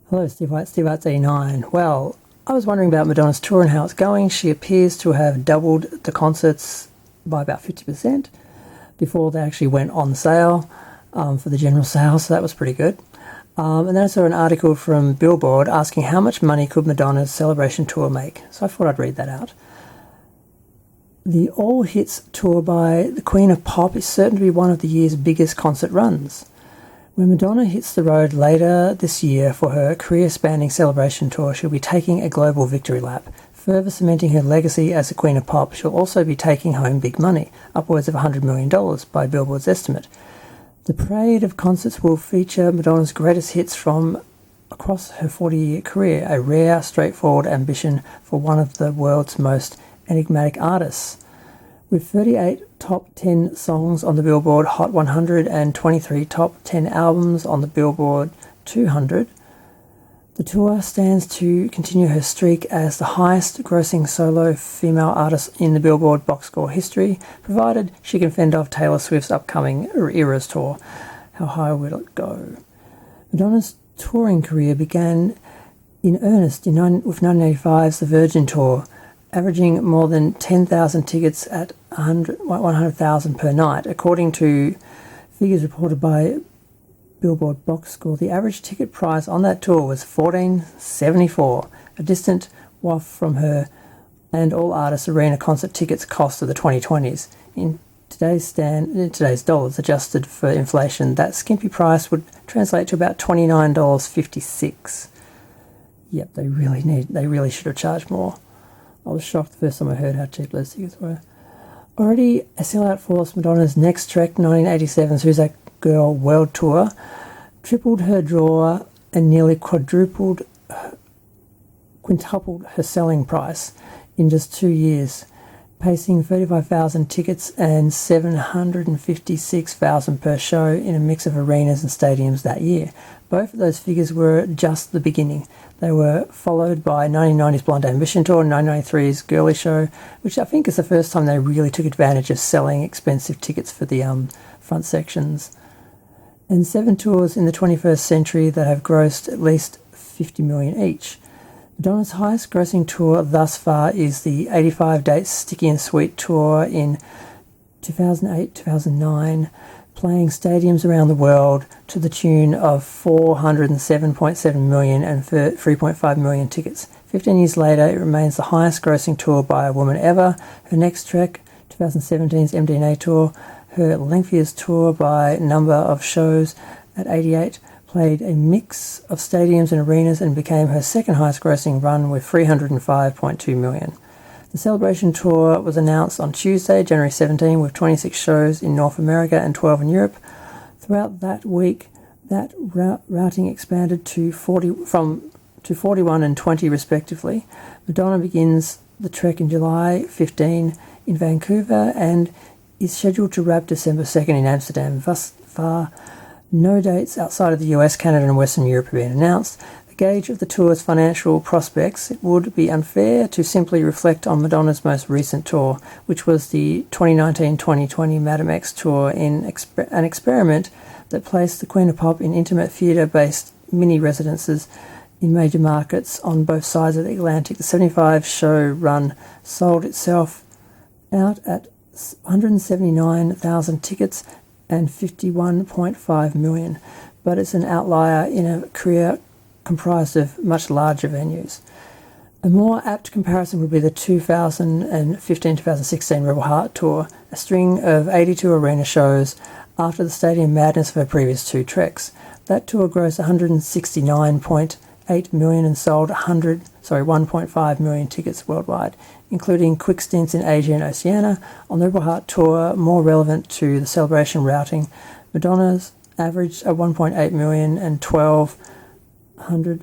Hello, Steve White, Steve White's 89. Well, I was wondering about Madonna's tour and how it's going. She appears to have doubled the concerts by about 50% before they actually went on sale for the general sale, so that was pretty good. And then I saw an article from Billboard asking how much money could Madonna's celebration tour make. So I thought I'd read that out. The All Hits tour by the Queen of Pop is certain to be one of the year's biggest concert runs. When Madonna hits the road later this year for her career-spanning celebration tour, she'll be taking a global victory lap. Further cementing her legacy as the Queen of Pop, she'll also be taking home big money, upwards of $100 million by Billboard's estimate. The parade of concerts will feature Madonna's greatest hits from across her 40-year career, a rare, straightforward ambition for one of the world's most enigmatic artists. With 38 top 10 songs on the Billboard Hot 100 and 23 top 10 albums on the Billboard 200, the tour stands to continue her streak as the highest-grossing solo female artist in the Billboard box score history, provided she can fend off Taylor Swift's upcoming Eras tour. How high will it go? Madonna's touring career began in earnest with 1985's The Virgin Tour, averaging more than 10,000 tickets at 100,000 per night. According to figures reported by Billboard box score, the average ticket price on that tour was $14.74, a distant waft from her and all artists' arena concert tickets cost of the 2020s. In today's dollars, adjusted for inflation, that skimpy price would translate to about $29.56. Yep, they really should have charged more. I was shocked the first time I heard how cheap those tickets were. Already a sellout force, Madonna's next Trek 1987's Who's That Girl World Tour tripled her draw and nearly quintupled her selling price in just 2 years, pacing 35,000 tickets and 756,000 per show in a mix of arenas and stadiums that year. Both of those figures were just the beginning. They were followed by 1990's Blonde Ambition Tour and 1993's Girly Show, which I think is the first time they really took advantage of selling expensive tickets for the front sections. And 7 tours in the 21st century that have grossed at least $50 million each. Madonna's highest grossing tour thus far is the 85-date Sticky and Sweet tour in 2008-2009, playing stadiums around the world to the tune of 407.7 million and 3.5 million tickets. 15 years later, it remains the highest grossing tour by a woman ever. Her next Trek, 2017's MDNA tour, her lengthiest tour by number of shows at 88, played a mix of stadiums and arenas and became her second highest grossing run with 305.2 million. The celebration tour was announced on Tuesday, January 17, with 26 shows in North America and 12 in Europe. Throughout that week, that routing expanded to 41 and 20 respectively. Madonna begins the trek in July 15 in Vancouver and is scheduled to wrap December 2nd in Amsterdam. Thus far, no dates outside of the US, Canada and Western Europe have been announced. The gauge of the tour's financial prospects, it would be unfair to simply reflect on Madonna's most recent tour, which was the 2019-2020 Madame X tour, in an experiment that placed the Queen of Pop in intimate theatre-based mini-residences in major markets on both sides of the Atlantic. The 75-show run sold itself out at 179,000 tickets and 51.5 million, but it's an outlier in a career comprised of much larger venues. A more apt comparison would be the 2015-2016 Rebel Heart tour, a string of 82 arena shows after the stadium madness of her previous 2 treks. That tour grossed 169.8 million and sold 1.5 million tickets worldwide, including quick stints in Asia and Oceania. On the Rebel Heart tour, more relevant to the celebration routing, Madonna's averaged a 1.8 million and 12,500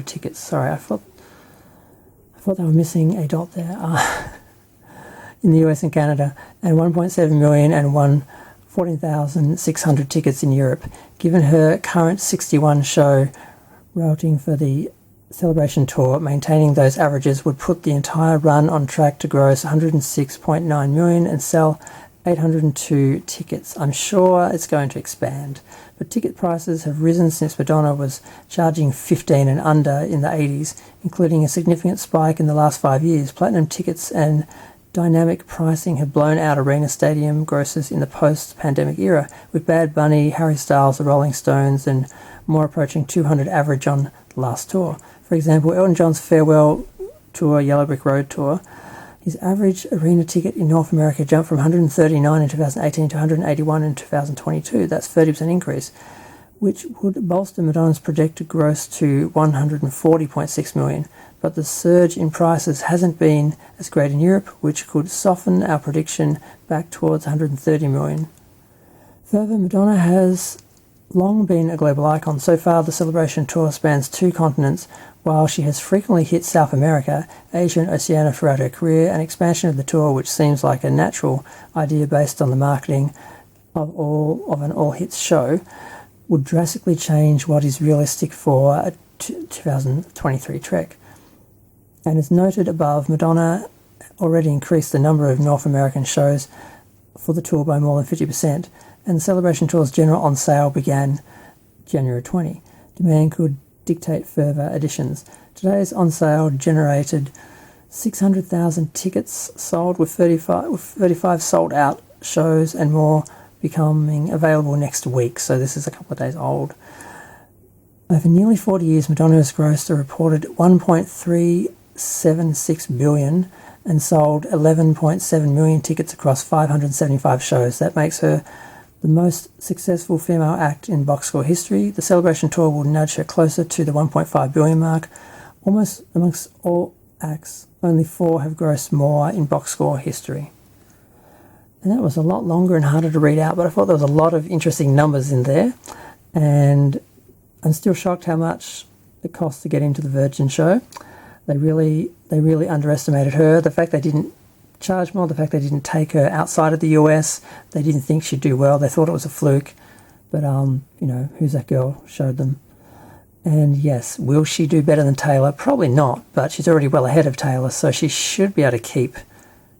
tickets. Sorry, I thought they were missing a dot there. In the US and Canada, and 1.7 million and 14,600 tickets in Europe. Given her current 61 show routing for the Celebration tour, maintaining those averages would put the entire run on track to gross 106.9 million and sell 802 tickets. I'm sure it's going to expand, but ticket prices have risen since Madonna was charging 15 and under in the 80s, including a significant spike in the last 5 years. Platinum tickets and dynamic pricing have blown out arena stadium grosses in the post-pandemic era, with Bad Bunny, Harry Styles, the Rolling Stones, and more approaching 200 average on the last tour. For example, Elton John's farewell tour, Yellow Brick Road tour, his average arena ticket in North America jumped from 139 in 2018 to 181 in 2022. That's a 30% increase, which would bolster Madonna's projected gross to 140.6 million. But the surge in prices hasn't been as great in Europe, which could soften our prediction back towards 130 million. Further, Madonna has long been a global icon. So far, the Celebration tour spans 2 continents, while she has frequently hit South America, Asia and Oceania throughout her career. An expansion of the tour, which seems like a natural idea based on the marketing of an all-hits show, would drastically change what is realistic for a 2023 trek. And as noted above, Madonna already increased the number of North American shows for the tour by more than 50%, and the Celebration tour's general on sale began January 20. Demand could dictate further additions. Today's on sale generated 600,000 tickets sold, with 35 sold out shows and more becoming available next week. So this is a couple of days old. Over nearly 40 years, Madonna has grossed a reported 1.376 billion and sold 11.7 million tickets across 575 shows. That makes her the most successful female act in box score history. The Celebration tour will nudge her closer to the 1.5 billion mark. Almost amongst all acts, only 4 have grossed more in box score history. And that was a lot longer and harder to read out, but I thought there was a lot of interesting numbers in there. And I'm still shocked how much it cost to get into the Virgin show. They really underestimated her. The fact they didn't charge more, the fact they didn't take her outside of the US, they didn't think she'd do well. They thought it was a fluke. But, Who's That Girl showed them. And yes, will she do better than Taylor? Probably not, but she's already well ahead of Taylor, so she should be able to keep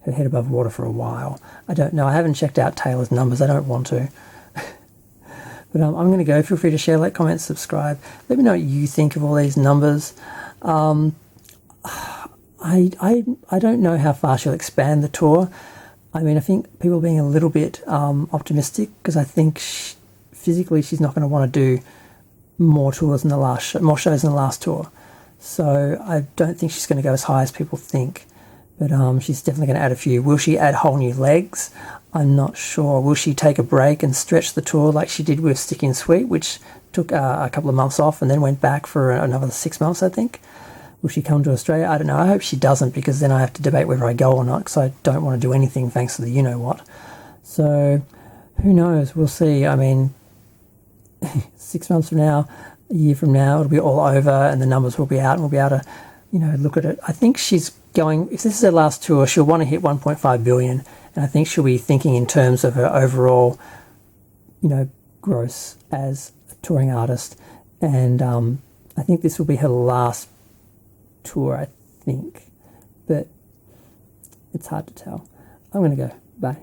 her head above water for a while. I don't know. I haven't checked out Taylor's numbers. I don't want to. But I'm going to go. Feel free to share, like, comment, subscribe. Let me know what you think of all these numbers. I don't know how far she'll expand the tour. I mean, I think people are being a little bit optimistic, because I think physically she's not going to want to do more tours in the more shows in the last tour. So I don't think she's going to go as high as people think. But she's definitely going to add a few. Will she add whole new legs? I'm not sure. Will she take a break and stretch the tour like she did with Sticky and Sweet, which took a couple of months off and then went back for another 6 months, I think? Will she come to Australia? I don't know. I hope she doesn't, because then I have to debate whether I go or not, because I don't want to do anything thanks to the you-know-what. So, who knows? We'll see. I mean, 6 months from now, a year from now, it'll be all over and the numbers will be out and we'll be able to, look at it. I think she's going, if this is her last tour, she'll want to hit 1.5 billion. And I think she'll be thinking in terms of her overall, gross as a touring artist. And I think this will be her last tour, I think, but it's hard to tell. I'm going to go. Bye.